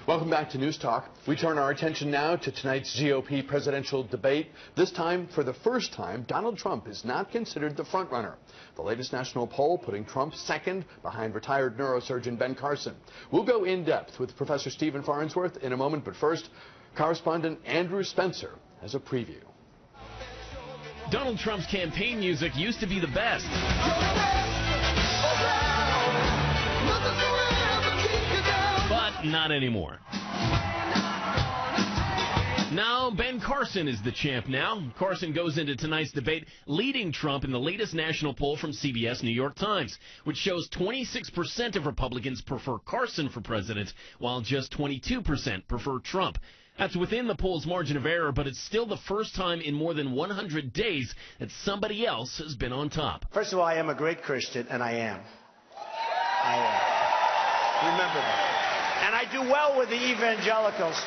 Welcome back to News Talk. We turn our attention now to tonight's GOP presidential debate. This time, for the first time, Donald Trump is not considered the frontrunner. The latest national poll putting Trump second behind retired neurosurgeon Ben Carson. We'll go in depth with Professor Stephen Farnsworth in a moment, but first, correspondent Andrew Spencer has a preview. Donald Trump's campaign music used to be the best. But not anymore. Now, Ben Carson is the champ now. Carson goes into tonight's debate leading Trump in the latest national poll from CBS New York Times, which shows 26% of Republicans prefer Carson for president, while just 22% prefer Trump. That's within the poll's margin of error, but it's still the first time in more than 100 days that somebody else has been on top. First of all, I am a great Christian, and I am. Remember that. And I do well with the evangelicals.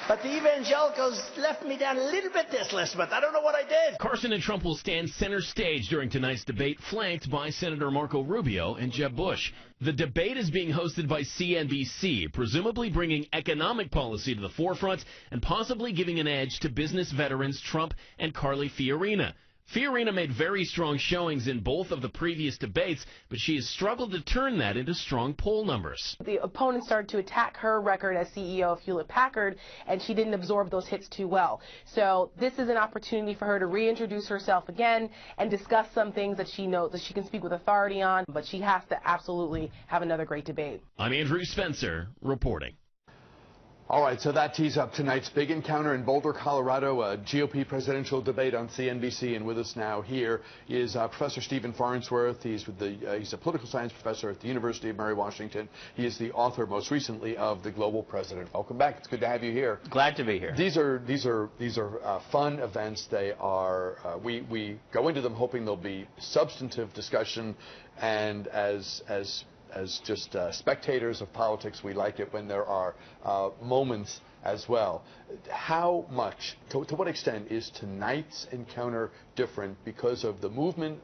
But the evangelicals left me down a little bit this last month. I don't know what I did. Carson and Trump will stand center stage during tonight's debate, flanked by Senator Marco Rubio and Jeb Bush. The debate is being hosted by CNBC, presumably bringing economic policy to the forefront and possibly giving an edge to business veterans Trump and Carly Fiorina. Fiorina made very strong showings in both of the previous debates, but she has struggled to turn that into strong poll numbers. The opponents started to attack her record as CEO of Hewlett-Packard, and she didn't absorb those hits too well. So this is an opportunity for her to reintroduce herself again and discuss some things that she knows that she can speak with authority on, but she has to absolutely have another great debate. I'm Andrew Spencer, reporting. All right, so that tees up tonight's big encounter in Boulder, Colorado, a GOP presidential debate on CNBC. And with us now here is Professor Stephen Farnsworth. He's a political science professor at the University of Mary Washington. He is the author, most recently, of The Global President. Welcome back. It's good to have you here. Glad to be here. These are fun events. They are. We go into them hoping there'll be substantive discussion, and as just spectators of politics, we like it when there are moments as well. How much, to what extent is tonight's encounter different because of the movement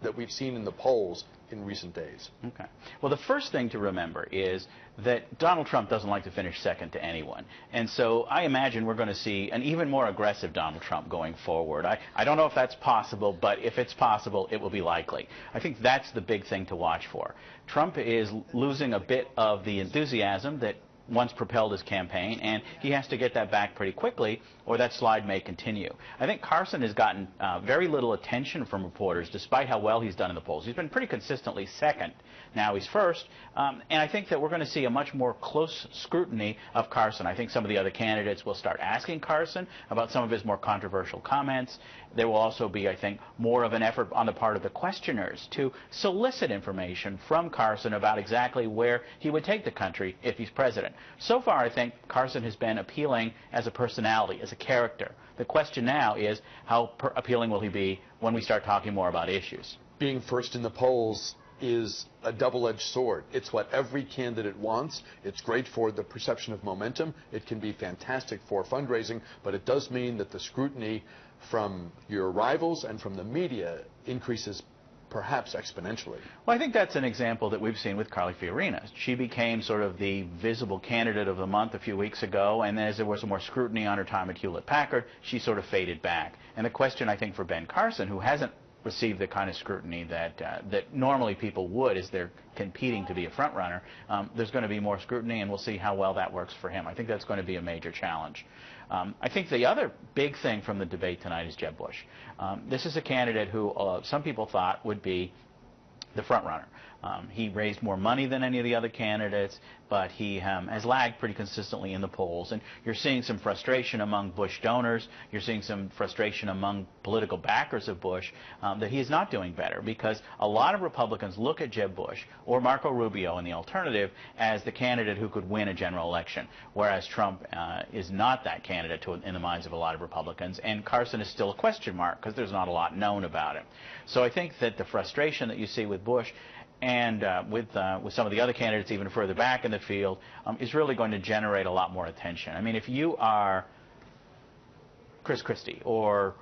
that we've seen in the polls in recent days? Okay. Well, the first thing to remember is that Donald Trump doesn't like to finish second to anyone. And so I imagine we're going to see an even more aggressive Donald Trump going forward. I don't know if that's possible, but if it's possible, it will be likely. I think that's the big thing to watch for. Trump is losing a bit of the enthusiasm that once propelled his campaign, and he has to get that back pretty quickly, or that slide may continue. I think Carson has gotten very little attention from reporters, despite how well he's done in the polls. He's been pretty consistently second. Now he's first, and I think that we're going to see a much more close scrutiny of Carson. I think some of the other candidates will start asking Carson about some of his more controversial comments. There will also be, I think, more of an effort on the part of the questioners to solicit information from Carson about exactly where he would take the country if he's president. So far, I think Carson has been appealing as a personality, as a character. The question now is how appealing will he be when we start talking more about issues? Being first in the polls is a double-edged sword. It's what every candidate wants. It's great for the perception of momentum. It can be fantastic for fundraising, but it does mean that the scrutiny from your rivals and from the media increases perhaps exponentially. Well, I think that's an example that we've seen with Carly Fiorina. She became sort of the visible candidate of the month a few weeks ago, and then as there was more scrutiny on her time at Hewlett-Packard, she sort of faded back. And the question, I think, for Ben Carson, who hasn't received the kind of scrutiny that normally people would as they're competing to be a front runner, there's going to be more scrutiny, and we'll see how well that works for him. I think that's going to be a major challenge. I think the other big thing from the debate tonight is Jeb Bush. This is a candidate who some people thought would be the front runner. He raised more money than any of the other candidates, but he has lagged pretty consistently in the polls. And you're seeing some frustration among Bush donors. You're seeing some frustration among political backers of Bush that he is not doing better, because a lot of Republicans look at Jeb Bush or Marco Rubio in the alternative as the candidate who could win a general election, whereas Trump is not that candidate in the minds of a lot of Republicans. And Carson is still a question mark because there's not a lot known about him. So I think that the frustration that you see with Bush and with some of the other candidates even further back in the field is really going to generate a lot more attention. I mean, if you are Chris Christie or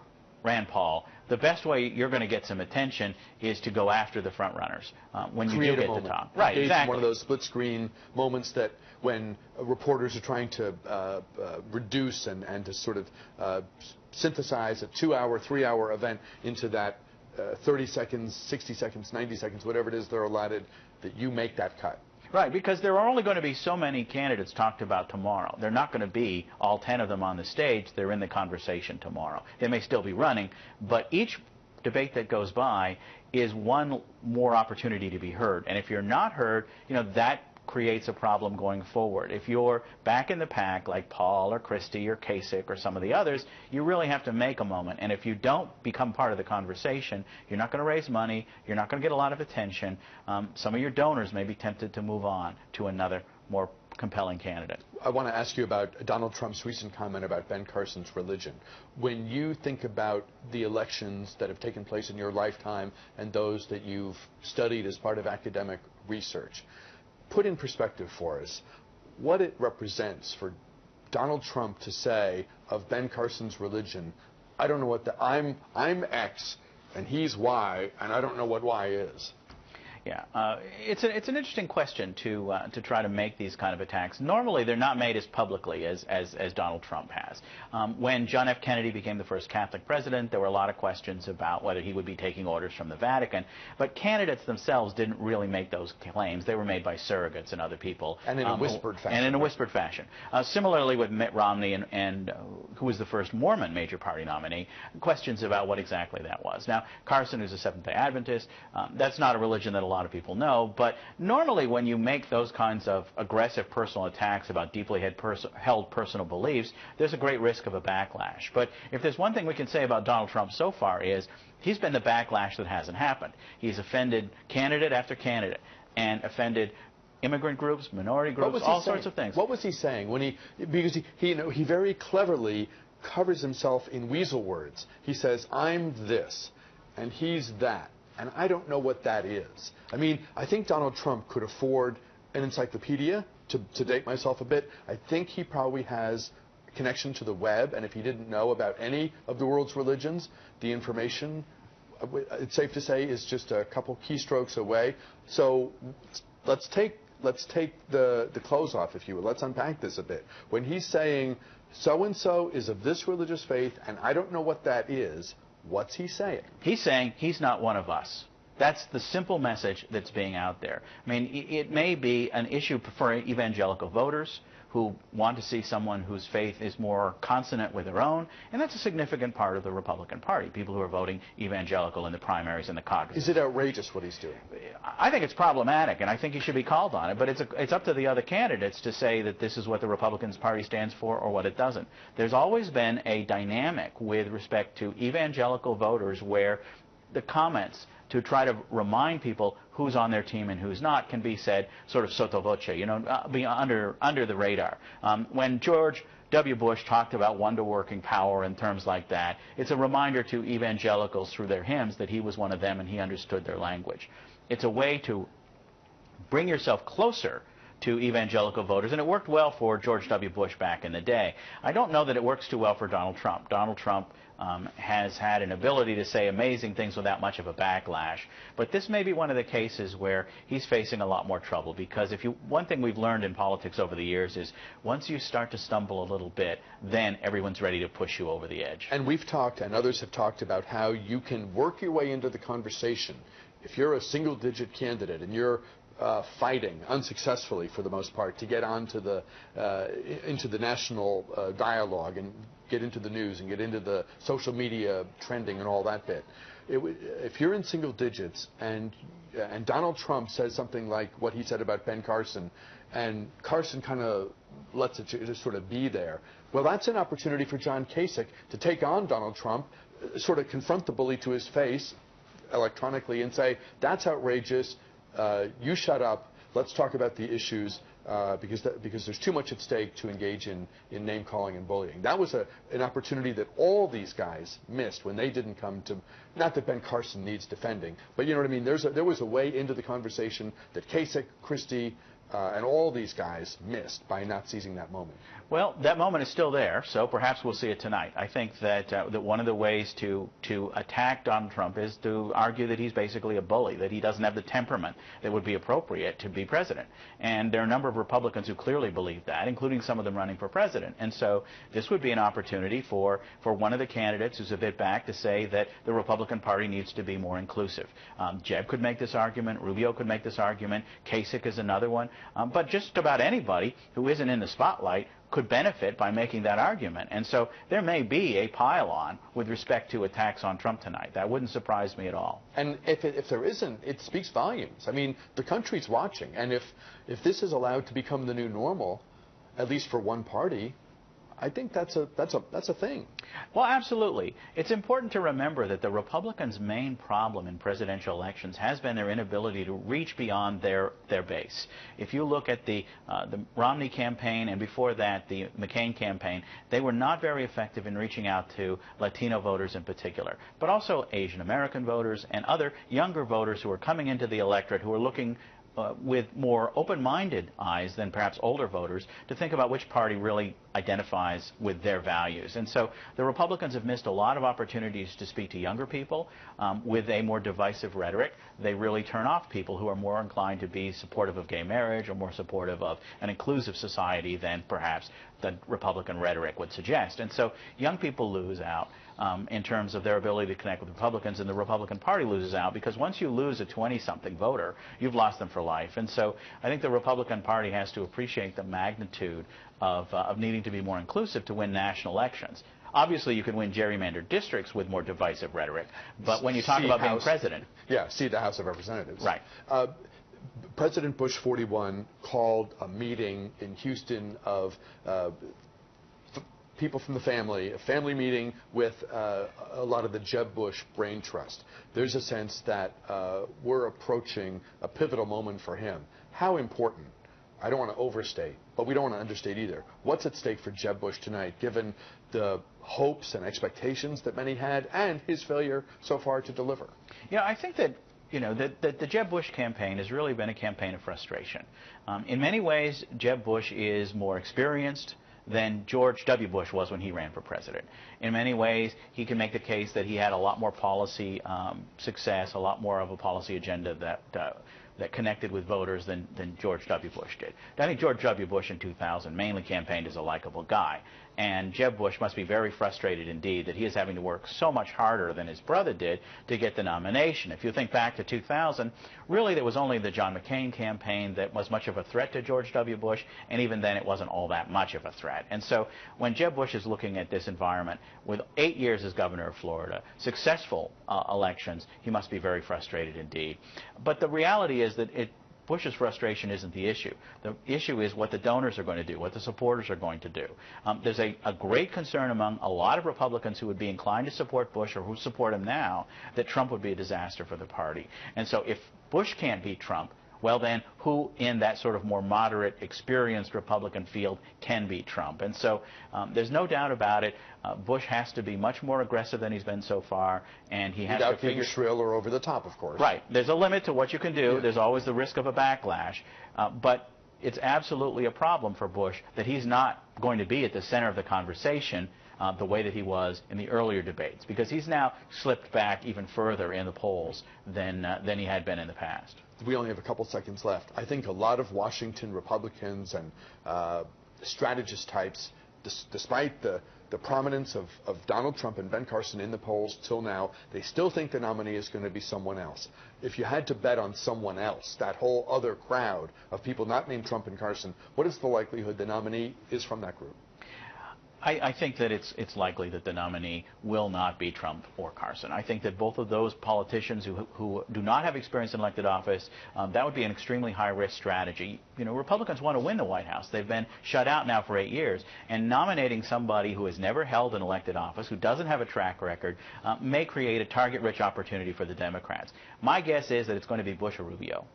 Rand Paul, the best way you're going to get some attention is to go after the front runners when you do get to talk. Right, exactly. One of those split screen moments that when reporters are trying to reduce and to sort of synthesize a 2-hour, 3-hour event into that 30 seconds, 60 seconds, 90 seconds, whatever it is they're allotted, that you make that cut. Right, because there are only going to be so many candidates talked about tomorrow. They're not going to be all 10 of them on the stage. They're in the conversation tomorrow. They may still be running, but each debate that goes by is one more opportunity to be heard. And if you're not heard, that creates a problem going forward. If you're back in the pack like Paul or Christie or Kasich or some of the others, you really have to make a moment. And if you don't become part of the conversation, you're not going to raise money, you're not going to get a lot of attention. Some of your donors may be tempted to move on to another more compelling candidate. I want to ask you about Donald Trump's recent comment about Ben Carson's religion. When you think about the elections that have taken place in your lifetime and those that you've studied as part of academic research, put in perspective for us what it represents for Donald Trump to say of Ben Carson's religion, I don't know what I'm X and he's Y and I don't know what Y is. Yeah, it's an interesting question to try to make these kind of attacks. Normally, they're not made as publicly as Donald Trump has. When John F. Kennedy became the first Catholic president, there were a lot of questions about whether he would be taking orders from the Vatican. But candidates themselves didn't really make those claims. They were made by surrogates and other people. And in a whispered fashion. And in a whispered fashion. Similarly with Mitt Romney and who was the first Mormon major party nominee, questions about what exactly that was. Now, Carson, who's a Seventh-day Adventist, that's not a religion that a lot of people know, but normally when you make those kinds of aggressive personal attacks about deeply held personal beliefs, there's a great risk of a backlash. But if there's one thing we can say about Donald Trump so far is he's been the backlash that hasn't happened. He's offended candidate after candidate and offended immigrant groups, minority groups, all sorts of things. What was he saying when because he very cleverly covers himself in weasel words. He says, I'm this, and he's that. And I don't know what that is. I mean, I think Donald Trump could afford an encyclopedia, to date myself a bit. I think he probably has a connection to the web, and if he didn't know about any of the world's religions, the information, it's safe to say, is just a couple keystrokes away. So let's take the clothes off, if you will. Let's unpack this a bit. When he's saying, so-and-so is of this religious faith, and I don't know what that is, what's he saying? He's saying he's not one of us. That's the simple message that's being out there. I mean, it may be an issue for evangelical voters who want to see someone whose faith is more consonant with their own, and that's a significant part of the Republican Party, people who are voting evangelical in the primaries and the caucuses. Is it outrageous what he's doing? I think it's problematic, and I think he should be called on it, but it's up to the other candidates to say that this is what the Republican Party stands for or what it doesn't. There's always been a dynamic with respect to evangelical voters where the comments to try to remind people who's on their team and who's not can be said sort of sotto voce, be under the radar. When George W. Bush talked about wonder-working power and terms like that, it's a reminder to evangelicals through their hymns that he was one of them and he understood their language. It's a way to bring yourself closer to evangelical voters, and it worked well for George W. Bush back in the day. I don't know that it works too well for Donald Trump. Donald Trump has had an ability to say amazing things without much of a backlash, but this may be one of the cases where he's facing a lot more trouble, because one thing we've learned in politics over the years is once you start to stumble a little bit, then everyone's ready to push you over the edge. And we've talked, and others have talked about how you can work your way into the conversation. If you're a single-digit candidate and you're fighting unsuccessfully for the most part to get onto into the national dialogue and get into the news and get into the social media trending and all that bit. If you're in single digits and Donald Trump says something like what he said about Ben Carson, and Carson kind of lets it just sort of be there, well, that's an opportunity for John Kasich to take on Donald Trump, sort of confront the bully to his face electronically and say, that's outrageous. You shut up. Let's talk about the issues because there's too much at stake to engage in name calling and bullying. That was an opportunity that all these guys missed when they didn't come to. Not that Ben Carson needs defending, but you know what I mean. There was a way into the conversation that Kasich, Christie, and all these guys missed by not seizing that moment? Well, that moment is still there, so perhaps we'll see it tonight. I think that one of the ways to attack Donald Trump is to argue that he's basically a bully, that he doesn't have the temperament that would be appropriate to be president. And there are a number of Republicans who clearly believe that, including some of them running for president. And so this would be an opportunity for one of the candidates who's a bit back to say that the Republican Party needs to be more inclusive. Jeb could make this argument. Rubio could make this argument. Kasich is another one. But just about anybody who isn't in the spotlight could benefit by making that argument. And so there may be a pile-on with respect to attacks on Trump tonight. That wouldn't surprise me at all. And if there isn't, it speaks volumes. I mean, the country's watching. And if this is allowed to become the new normal, at least for one party, I think that's a thing. Well, absolutely. It's important to remember that the Republicans' main problem in presidential elections has been their inability to reach beyond their base. If you look at the Romney campaign and before that the McCain campaign, they were not very effective in reaching out to Latino voters in particular, but also Asian American voters and other younger voters who are coming into the electorate who are looking with more open-minded eyes than perhaps older voters to think about which party really identifies with their values. And so the Republicans have missed a lot of opportunities to speak to younger people with a more divisive rhetoric. They really turn off people who are more inclined to be supportive of gay marriage or more supportive of an inclusive society than perhaps the Republican rhetoric would suggest. And so young people lose out in terms of their ability to connect with Republicans, and the Republican Party loses out because once you lose a 20-something voter, you've lost them for life. And so I think the Republican Party has to appreciate the magnitude of needing to be more inclusive to win national elections. Obviously, you can win gerrymandered districts with more divisive rhetoric, but when you talk about being president... Yeah, see the House of Representatives. Right. President Bush 41 called a meeting in Houston of people from the family, a family meeting with a lot of the Jeb Bush brain trust. There's a sense that we're approaching a pivotal moment for him. How important? I don't want to overstate, but we don't want to understate either. What's at stake for Jeb Bush tonight, given the hopes and expectations that many had and his failure so far to deliver? Yeah, I think that the Jeb Bush campaign has really been a campaign of frustration. In many ways, Jeb Bush is more experienced than George W. Bush was when he ran for president. In many ways, he can make the case that he had a lot more policy success, a lot more of a policy agenda that connected with voters than George W. Bush did. I think George W. Bush in 2000 mainly campaigned as a likable guy. And Jeb Bush must be very frustrated indeed that he is having to work so much harder than his brother did to get the nomination. If you think back to 2000, really there was only the John McCain campaign that was much of a threat to George W. Bush, and even then it wasn't all that much of a threat. And so when Jeb Bush is looking at this environment, with 8 years as governor of Florida, successful elections, he must be very frustrated indeed. But the reality is that Bush's frustration isn't the issue. The issue is what the donors are going to do, what the supporters are going to do. There's a great concern among a lot of Republicans who would be inclined to support Bush or who support him now that Trump would be a disaster for the party. And so if Bush can't beat Trump, well then, who in that sort of more moderate, experienced Republican field can beat Trump? And so there's no doubt about it. Bush has to be much more aggressive than he's been so far, and he has to figure... Without being shrill or over the top, of course. Right. There's a limit to what you can do. Yeah. There's always the risk of a backlash. But it's absolutely a problem for Bush that he's not going to be at the center of the conversation the way that he was in the earlier debates, because he's now slipped back even further in the polls than he had been in the past. We only have a couple seconds left. I think a lot of Washington Republicans and strategist types, despite the prominence of Donald Trump and Ben Carson in the polls till now, they still think the nominee is going to be someone else. If you had to bet on someone else, that whole other crowd of people not named Trump and Carson, what is the likelihood the nominee is from that group? I think that it's likely that the nominee will not be Trump or Carson. I think that both of those politicians who do not have experience in elected office, that would be an extremely high-risk strategy. You know, Republicans want to win the White House. They've been shut out now for 8 years. And nominating somebody who has never held an elected office, who doesn't have a track record, may create a target-rich opportunity for the Democrats. My guess is that it's going to be Bush or Rubio.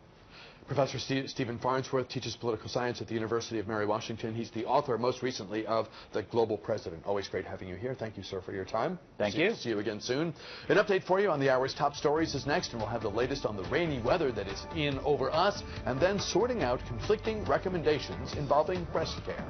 Professor Stephen Farnsworth teaches political science at the University of Mary Washington. He's the author, most recently, of The Global President. Always great having you here. Thank you, sir, for your time. Thank you. See you again soon. An update for you on the hour's top stories is next, and we'll have the latest on the rainy weather that is in over us, and then sorting out conflicting recommendations involving breast care.